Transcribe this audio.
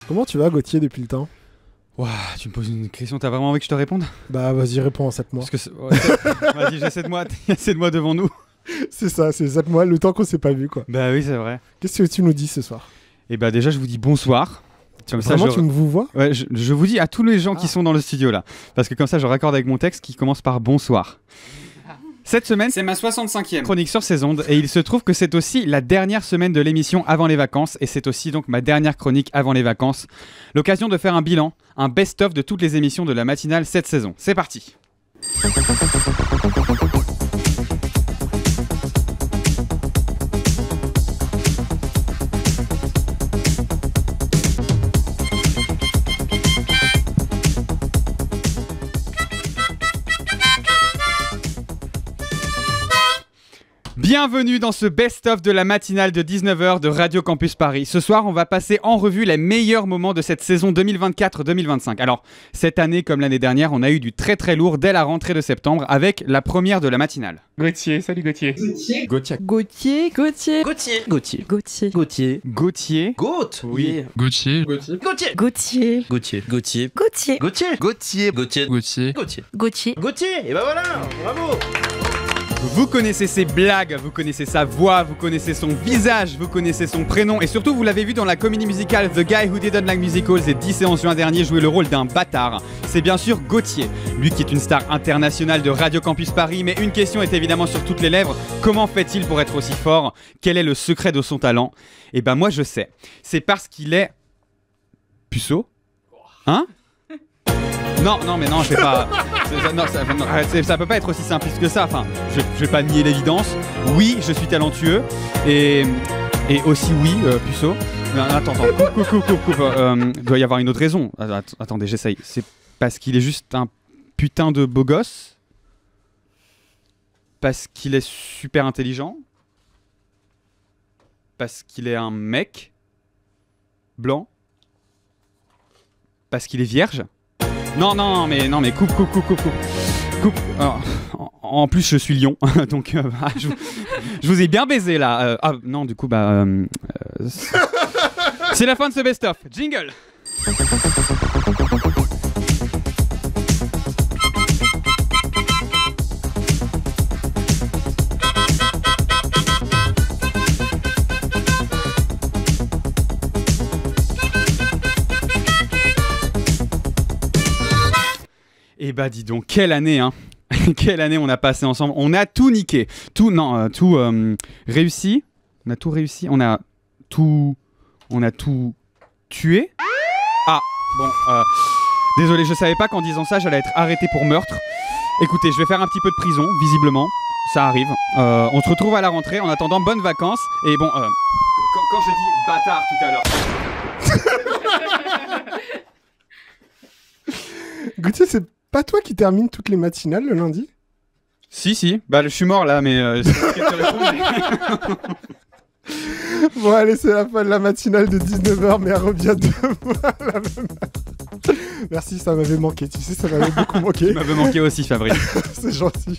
Comment tu vas, Gauthier, depuis le temps? Ouah, tu me poses une question, t'as vraiment envie que je te réponde? Bah vas-y, réponds en 7 mois. Parce que vas-y, j'ai 7 mois, il y a 7 mois devant nous. C'est ça, c'est 7 mois, le temps qu'on s'est pas vu, quoi. Bah oui, c'est vrai. Qu'est-ce que tu nous dis ce soir? Et bah déjà, je vous dis bonsoir. Comme Vraiment, ça, tu me vous vois? Ouais, je vous dis à tous les gens qui sont dans le studio là. Parce que comme ça, je raccorde avec mon texte qui commence par bonsoir. Cette semaine, c'est ma 65e chronique sur ces ondes et il se trouve que c'est aussi la dernière semaine de l'émission avant les vacances et c'est aussi donc ma dernière chronique avant les vacances. L'occasion de faire un bilan, un best-of de toutes les émissions de la matinale cette saison. C'est parti. Bienvenue dans ce best-of de la matinale de 19h de Radio Campus Paris. Ce soir, on va passer en revue les meilleurs moments de cette saison 2024-2025. Alors, cette année, comme l'année dernière, on a eu du très très lourd dès la rentrée de septembre avec la première de la matinale. Gauthier, salut Gauthier. Gauthier. Gauthier. Gauthier. Gauthier. Gauthier. Gauthier. Gauthier. Gauthier. Gauthier. Oui. Gauthier. Gauthier. Gauthier. Gauthier. Gauthier. Gauthier. Gauthier. Gauthier. Gauthier. Gauthier. Gauthier. Gauthier. Et ben voilà, bravo. Vous connaissez ses blagues, vous connaissez sa voix, vous connaissez son visage, vous connaissez son prénom et surtout vous l'avez vu dans la comédie musicale The Guy Who Didn't Like Musicals et 10 et 11 juin dernier jouer le rôle d'un bâtard. C'est bien sûr Gauthier, lui qui est une star internationale de Radio Campus Paris, mais une question est évidemment sur toutes les lèvres, comment fait-il pour être aussi fort? Quel est le secret de son talent? Eh ben moi je sais, c'est parce qu'il est... puceau? Hein? Non, mais non, je vais pas. Ça peut pas être aussi simpliste que ça. Enfin, je vais pas nier l'évidence. Oui, je suis talentueux et aussi oui, puceau. Attends, coupe. Doit y avoir une autre raison. Attendez, j'essaye. C'est parce qu'il est juste un putain de beau gosse. Parce qu'il est super intelligent. Parce qu'il est un mec blanc. Parce qu'il est vierge. Non, mais coupe. Alors, en plus, je suis lion, donc je vous ai bien baisé là. Non, du coup, c'est la fin de ce best-of. Jingle. Eh bah dis donc, quelle année hein. Quelle année on a passé ensemble. On a tout niqué. Tout réussi. On a tout réussi. On a tout tué. Ah, bon, désolé, je savais pas qu'en disant ça, j'allais être arrêté pour meurtre. Écoutez, je vais faire un petit peu de prison, visiblement. Ça arrive. On se retrouve à la rentrée. En attendant, bonnes vacances. Et bon, quand je dis bâtard tout à l'heure... Gauthier, c'est pas toi qui termine toutes les matinales le lundi? Si, bah je suis mort là, mais c'est pas ce que tu réponds. Bon, allez, c'est la fin de la matinale de 19h, mais elle revient demain à la même heure. Merci, ça m'avait manqué, tu sais, ça m'avait beaucoup manqué. Ça m'avait manqué aussi, Fabrice. C'est gentil.